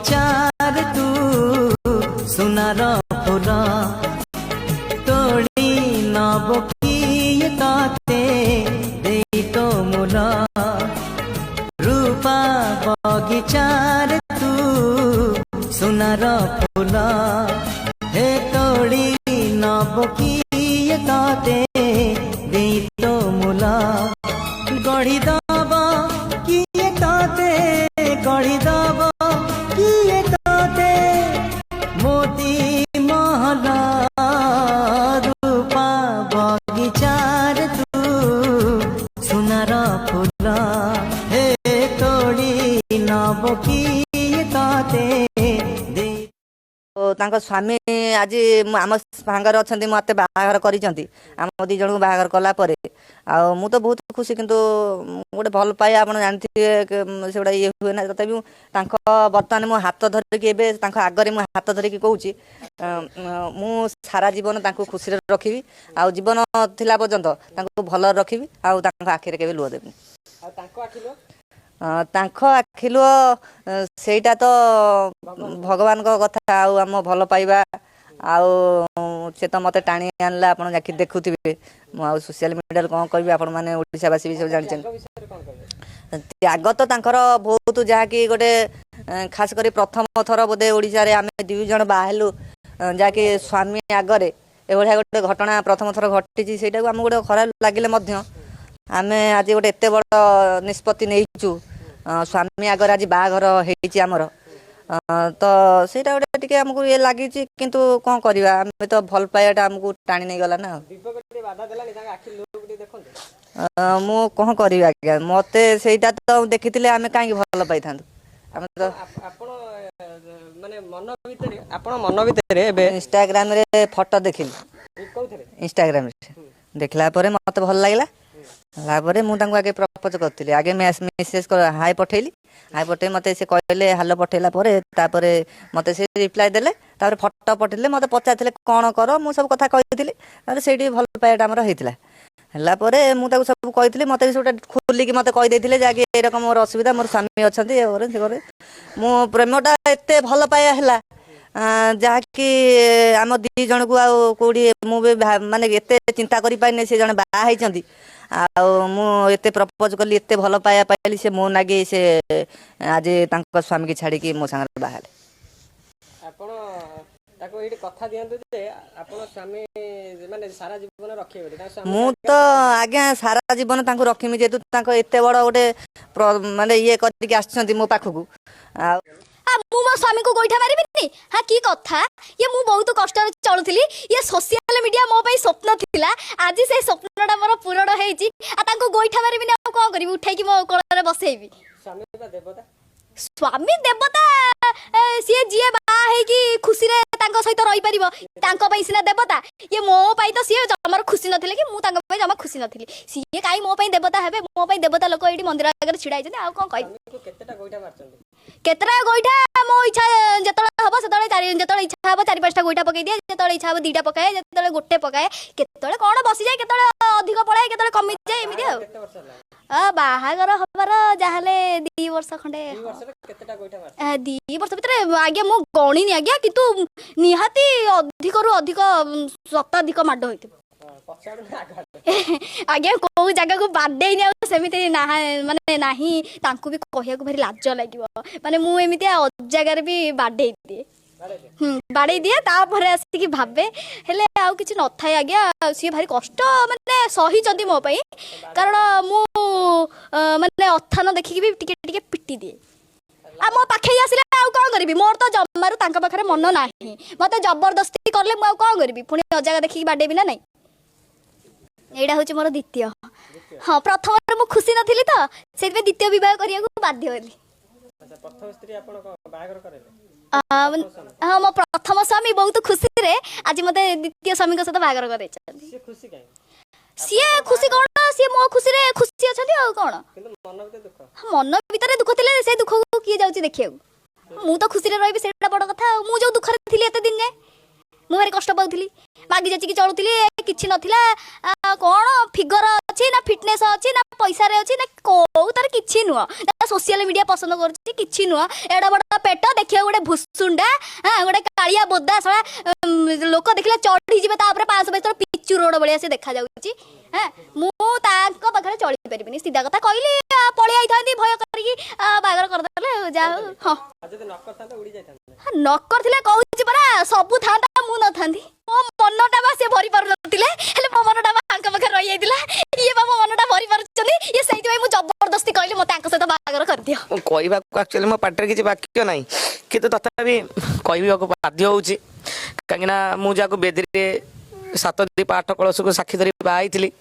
बगिचार तू सुनार फूल तोड़ी नब किए ताते देई तो मूल रूपा बगिचार तू सुनार फूल हे तोड़ी नब किए ताते देई तो मूल गढ़ी दब किए ताते गढ़ी दब किए ताते मोती महला रूपा बगिचार तू सुनार फूल हे तोड़ी नब किए ताते दे। तांको स्वामी आज आम सांगर अच्छा मत बाहाघर करिसेंती आम दी जन बाहाघर कला परे आ मु तो बहुत खुशी किंतु गोटे भल पाए आप जानते से गोटे ये हुए ना तथापि बर्तमान मो हाथ धरिकी एवं आगे मुझे हाथ धरिकी कहूँ मु सारा जीवन खुशी रखी आ जीवन थिला पर्यंत भल रखी आखिरे के लुह देवी आखिलु सेटा तो भगवान को कथा आम भल पाइबा से तो मत टाणी आनला आप देखुवे सोशल मीडिया कौन कह आपण मैंने ओडावासी भी सब जानते त्याग तो तांकर बहुत जहाँकि गोटे खास कर प्रथम थर बोधे ओडिशा रे आमे दुई जन बाहलु जहाँकि स्वामी आगरे एभलिया गोटे घटना प्रथम थर घटी से गोटे खराब लगे आमे आज गोटे एत बड़ निष्पत्ति नहीं स्वामी आगर आज बाहाघर होमर तो सेटा गोटे टिके आमको ये लगी किंतु कौन करवा आम तो भल पाइबाटा आमको टाणी नहीं गला ना मु कौन करवा आज्ञा मत सेटा तो देखी आम कहीं भल पाई था मन भर इंस्टाग्राम रे फोटो देखिली इंस्टाग्राम देखला मत भल लगे लापर मुझे आगे प्रपोज करी आगे मेसेज हाई पठेली हाई पठे मत से कहले हाल पठेला मत से रिप्लाई देले फोटो पठेले मत पचारे कौन कर मु सब कथा कही से भल पाइबाटा आमर होता है मुझे सब कही मत भी खोलिकी मत कहीदे जहाँकि एरकम मोर असुविधा मोर स्वामी अच्छा मो प्रेमटा एत भल पाया है जहाँकि आम दी जन को आउटी मुझे माने एत चिंता कर पारे से जन बाहर आते प्रपोज कली एत भल पाया पाइली से मो नागे से आज स्वामी की छाड़ी मो सांगे बाहर मु तो आज्ञा सारा जीवन रखीमी जेहेतु एत बड़ गोटे माने ये करके मो पाखक मु मो स्वामी को गोईठा मारिबिनी हाँ की कथा ये मु बहुत कष्ट चलुली ये सोशल मीडिया मो पाई स्वप्न थिला आज से स्वप्नटा मोर पूरण होईची आ तांको गोईठा मारिबिनी आ कोन करबी उठाई की मो कोଳରେ बसेइबी स्वामी देवता सी जी बा कि खुशी रे तांको सहित रही परिबो तांको पई सिना देवता ये मो पई तो सी जमर खुशी नथिले कि मु तांको पई जमा खुशी नथिली सी काई मो पई देवता हेबे मो पई देवता लोक एठी मंदिर आगे छिड़ाई जने आ कोन कहि केतरा गोईठा मो इच्छा जतळे हबो सेतळे चारि जतळे इच्छा हबो चारि पांचटा गोईठा पकई दिए जतळे इच्छा हबो दीटा पकाए जतळे गोटे पकाए केतळे कोन बसी जाय केतळे अधिक पळाए केतळे कमी जाय एमिति आ बाहागर हबार जाहले 2 वर्ष खंडे 2 वर्ष भीतर आगे मो गणिनी आज्ञा किंतु निहाती अधिक रु अधिक शताधिक माड होइते आज्ञा को जगह को बाडे नहीं सेमिति ना माने नाही तांको भी कहिया को भारी लाज लागिवो माने मु एमिति जगह भी बाडे दिए बाड़े दिए तापर आसिकी भावे हेले आउ किछि न थाए आज्ञा सी भारी कष्ट माने सही जदी मो पई कारण मु माने अथान देखिकी भी टिके टिके पिटी दिए आ मो पाखे आसिले आउ कोन करबी मोर तो जम्मारु तांका पाखरे मन नाही मते जबरदस्ती करले मु आउ कोन करबी पुनी अजागा देखिकी बाडेबी ना नाही एडा होची मोर द्वितीय हां प्रथम मु खुशी नथिली तो सेबे द्वितीय विवाह करिया को बाध्य होली अच्छा प्रथम स्त्री आपण को बाहागर करेले हां मो प्रथम स्वामी बहुत खुशी रे आज मते द्वितीय स्वामी को साथ बाहागर करे से खुशी काई सीए खुशी कोन सीए मो खुशी रे खुशी अछथि आ कोन किंतु मन भीतर दुख थिले से दुख को किए जाउची देखिया मु तो खुशी रे रहबी सेटा बड़ कथा मु जो दुख रे थिली एते दिन जाय मु भारी कष्ट पाउथली मागी जाची कि चलुथली किछि नथिला आ कौन फिगर अच्छी ना फिटनेस अच्छी ना पैसा रे अच्छी ना तार किछि नुह सोशल मीडिया पसंद करुछि किछि नुह एडा बड़ा पेट देखिए गोटे भुसुंडा गोटे कालिया बोदा सड़ा लोक देखले चढ़ी जिवे तापर 500 बछर पिचू रोड बलिया से देखा जाउछि मु तांको पाखरे चली परिबिनी सीधा कथा कहली पळि आइ थांती भय करकी बागर कर देले जा हां जदि नक्कर थांता उड़ी जायतांते नक्कर थिले कहूछि परा सब थांता मु न थांती मो मनटा बा से भरि पारु नथिले हेले मो मनटा बा आंका पाखरे रहि आइतिला ये बा मो मनटा भरि पारुछनी ये सहित भाई मु जबरदस्ती कहली मते आंका सहित बागर कर दियो कहबा एक्चुअली मो पाटर किछि वाक्य नाही किंतु तथापि कहबा को बाध्य होउछि कांगिना मु जाको बेदरी 7 दी पाठ कलश को साक्षी धरी बाइथिली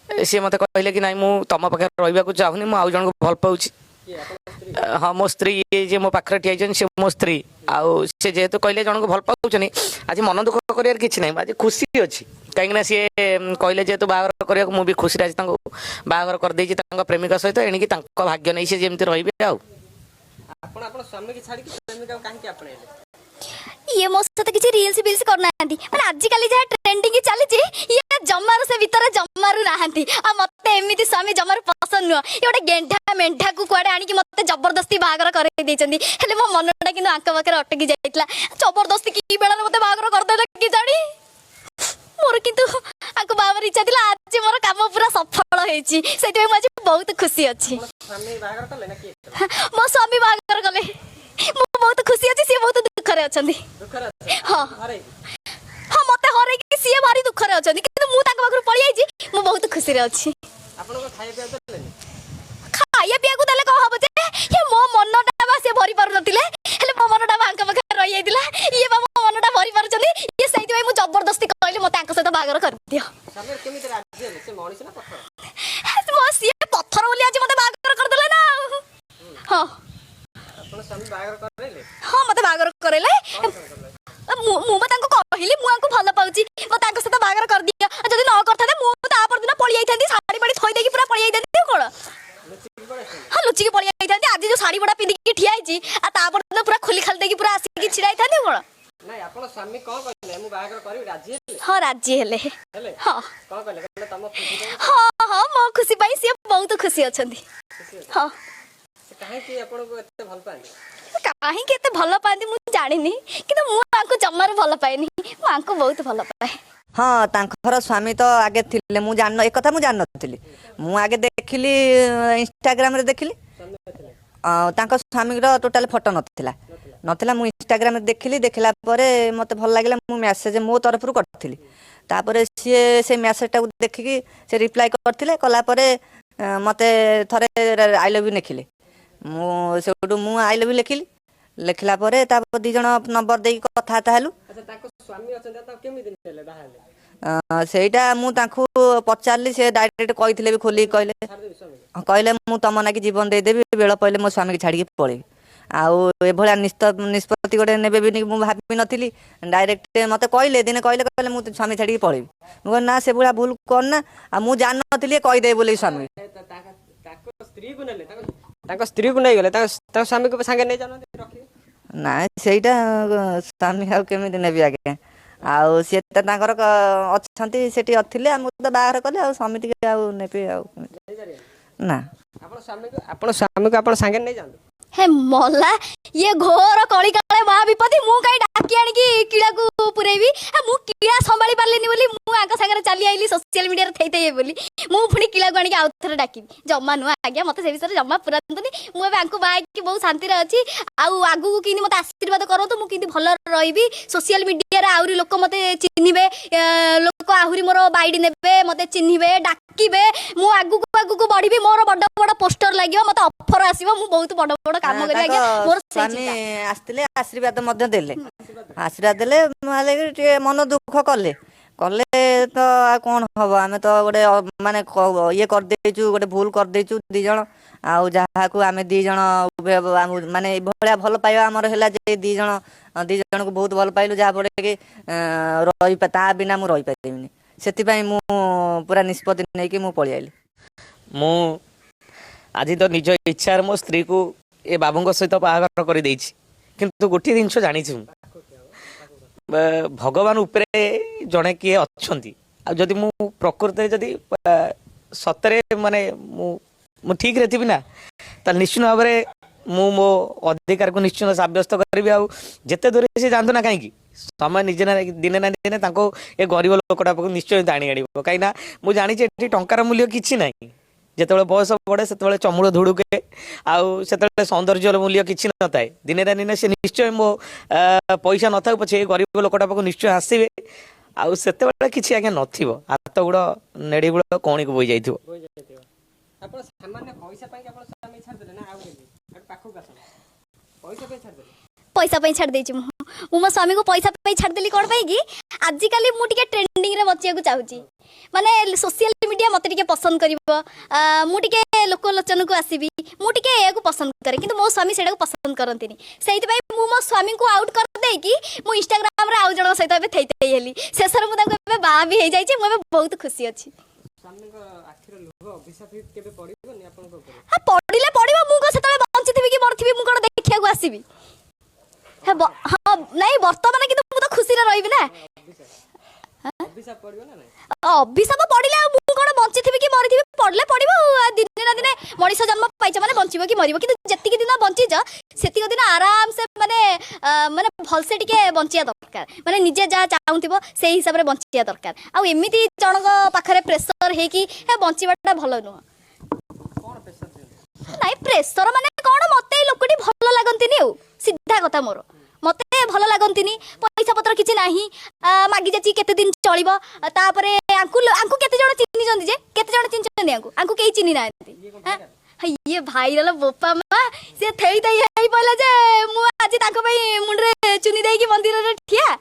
सी मत कहले कि नहीं मु तुम पाखे रहा चाहूनी मु आउ जन को भल पाऊँ हाँ मो स्त्री ये जे मो पाखे ठिया से मो स्त्री आउ से जेहेतु कहले जन को भल पाऊँ आज मन दुख कर किसी ना आज खुशी अच्छी कहीं सी कहले जेहेतु बाहर करने को मुझे खुशी आज बाहर करदे प्रेमिका सहित एणिकी भाग्य नहीं सी जमी रे ये मो सहित किसी रील्स बिल्स करना माने आजिकल जहाँ ट्रेंडिंग चली ये जमार से भीतर जमारू नहांती आ मते एमिति स्वामी जमार पसंद नुह ये गोटे गेंढा मेंढा को कुआडे आनिकी मते जबरदस्ती बाहागर करे देइचंदी हेले मो मनटा किंतु आंका पाखरे अटकी जाइतला जबरदस्ती की बेला मते बाहागर कर देला कि जानी मोर किंतु आंको बाबर इच्छा थिला आज मोर काम पूरा सफल हेछि सेति मैं आज बहुत खुशी अछि स्वामी बाहागर करले ना कि मो स्वामी बाहागर कले मो बहुत खुशी अछि से बहुत दुख रे अछंदी हां हाँ मते हरे कि सी भारी दुख रे अछंदी किंतु मु ताका पाखरु पळि आइछि मु बहुत खुशी रे अछि आपन को खाइ पिया देले खाइया पिया को देले को हबो जे ये मो मनटा बा से भरि पारु नथिले हेले मो मनटा बांका पाखरे रहि आइतिला ये बा मो मनटा भरि पारुचंदी ये सहित भाई मु जबरदस्ती कहली मते आंका सहित बागर कर दियो सामने केमिति राजी हेले से मଣିष ना पत्थर मो सी पत्थर बोली आज मते बागर कर देले ना हां आपन स्वामी बागर करले हां मते बागर करेले मु तांको कहली मु आंको भल पाउची मते आंका सहित बागर कर दियो जदी न करथाते मु ता पर दिन पळि आइथांती साड़ी बाड़ी थोई देकी पूरा पळि आइथांती कोन हाँ लुचिकी पळि आइथांती आज जो साड़ी बड़ा पिंदिकी ठिया आइची आ ता पर दिन पूरा खुली खाली देकी पूरा आसीकी छिड़ा आइथांती कोन नहीं आपन स्वामी कोन कहले मु बागर करी राजी हेले हाँ राजी हेले हाँ कोन कहले तम खुशी हाँ हाँ मो खुशी पाई से बहुत खुशी अछंती हाँ काहे कि आपन को एते भल पानी काहे कि एते भल पांदी मु जानिनी किंतु मु आंको जम्मार भल पाएनी मु आंको बहुत भल पाए हाँ तांकर स्वामी तो आगे थिले मु जान एक कथा मु जान नथिली मु आगे देखिली इंस्टाग्राम रे देखिली तांकर स्वामी रो टोटल फोटो नथिला नथिला मु इंस्टाग्राम रे देखिली देखला परे मते भल लागला मु मेसेज मो तरफ रु करथिली तापरे से मेसेज टा देखिकी से रिप्लाई करथिले कला परे मते थरे आई लव यू लिखिले मु सेडू मु आई लव यू लिखिली लिखला परे तापर दी जण नंबर देई कथा हेलु अच्छा ताको स्वामी अछन त केमि दिन हेले बाहाले सेटा मु तांखु पचारली से डायरेक्ट कहिथिले भी खोली कहले मु तम ना कि जीवन दे देबी बेल पहिले मो स्वामी के छाड़ी के पळे आउ ए भला निष्पत्ति गोटे नेबे भी मु भाबी नथिली डायरेक्ट मते कहले दिने कहले मु स्वामी छाड़ी के पळे मु ना से बुला भूल कर ना आ मु जान नथिली कहि दे बोले स्वामी ताको स्त्री को नेले ताको स्त्री को नै गेले ताको स्वामी को संगे नै जानो रखी ना सेटा स्वामी आ केमि दिन भी आगे आउ से तांकर अछंती सेठी अथिले हम तो बाहर कले आ समिति के आ नेपे आ ना आपण स्वामी को आपण संगे नै जानो हे मोला ये घोर कली काले महा विपत्ति मु काई डाकी आनी की कीड़ा को पुरेबी मु कीड़ा संभाली पारलेनी बोली मु आंका सागर चली आइली सोशल मीडिया रे थैते बोली मु फुणी कीड़ा को आनी आउ थरे डाकी जम्मा नु आज्ञा मते से विषय जम्मा पूरा दंतनी मु ए आंको बाई की बहुत शांति रे अछि आउ आगु को किनी मते आशीर्वाद करतो मु किंती भल रहिबी सोशल मीडिया रे आउरी लोक मते चिन्हिबे लोक आहुरी मोर बाइडी नेबे मते चिन्हिबे डाकिबे मु आगु को बढ़िबी मोर बड बड पोस्टर लागियो मते ऑफर आसीबो मु बहुत बड बड काम करी आज्ञा मोर स्वामी आस्तिले आशीर्वाद मध्य देले आशीर्वाद देले माले मन दुख कले कले तो कौन हम आम तो गोटे माने ये कर देचु गोटे भूल कर देचु दी जण आउ जहा को आमे दी जण माने भलिया भल पाइबा हमर हैला जे दी जण को बहुत भल पाइलु जहा पड़े कि रही ता बिना मु रही पाइबिनी सेति पई मु पूरा निष्पत्ति नै कि मु पळि आइली मु आज तो निज इच्छा मो स्त्री को ए बाबू सहित बाहागर कर देछि किंतु गोटे जिनस जानी भगवान उपरे जड़े किए अच्छा जदि मु प्रकृति जदि सतरे माने मु ठीक रे थी ना ताल निश्चित भाव में मु मो अधिकार को निश्चित सब्यस्त करी आउ जिते दूर से जानतु ना कहीं समय निजे ना दिने ना दिने ए गरीब लोकटा पाक निश्चय टाणी आण कहीं मुझे जानी टंकार मूल्य किसी ना जिते बयस बढ़े से चमूड़ धुड़ुके आउ से सौंदर्य मूल्य किसी न थाए दिने ना दिने से निश्चय मो पैसा न था पछे गरीब लोकटा पाक निश्चय आसवे आउ से किसी आज्ञा नथिबो हाथ गुड़ नेड़ी गुड़ कौणी को बोई जाइथिबो ଆପଣ ସାମାନ୍ୟ ପଇସା ପାଇଁ ଆପଣ ସ୍ୱାମୀ ଛାଡ଼ିଦେଲେ ନା ଆଉ କେମିତି ପାଖକୁ ଆସ ପଇସା ପାଇଁ ଛାଡ଼ିଦେଲେ पैसा पे छाड़ देछि मु मो स्वामी को पैसा पे छाड़ देली कोन पई कि आजिकली मु टिके ट्रेंडिंग रे बचिया को चाहूची माने सोशल मीडिया मते टिके पसंद करिवो मु टिके लोक लोचन को आसीबी मु टिके ए को पसंद करे किंतु मो स्वामी सेडा को पसंद करंतिनी सेहित पई मु मो स्वामी को आउट कर दे कि मु इंस्टाग्राम रे आउ जण सहित एबे थैथै हेली शेषर मु ताको एबे बा भी हे जाई छी मु एबे बहुत खुशी अछि स्वामी को आखिर लुह अभिशाप केबे पड़िबोनी आपन को ऊपर हां पडिले पडिबो मु को सेतले बंचिथिबी कि मरथिबी मु कोन देखिया को आसीबी हाँ नहीं वर्तमान किंतु मु तो खुशी रे रहिबी ना अभिशाप पड़िबो ना नहीं अभिशाप पड़िले मु कोन बंचिथिबी कि मरिथिबी पड़ले पड़िबो दिन ना दिने मनीष जन्म पाइछ माने बंचिबो कि मरिबो किंतु जति दिन बंचिज सेति दिन आराम से माने माने भल से टिके बंचिया दरकार माने निजे जा चाहूथिबो सेही हिसाब रे बंचिया दरकार आ एमिति जनक पाखरे प्रेशर हे कि हे बंचिबाटा भलो नुह कोन प्रेशर नहीं प्रेशर माने कोन मते लोकटी भलो लागंतिनी सीधा कथा मोर मते भल लागंतिनी पैसा पत्र किछि नाही मागी जाची केते दिन चलिबो तापरे आंकु केते जण चिन्नी जंदी जे केते जण चिन्नी आंकु केही चिन्नी नांती ये भाईराल बोपा मा से थेई तई हेई पला जे मु आज ताको पई मुंडरे चुनी देई की मंदिर रे ठिया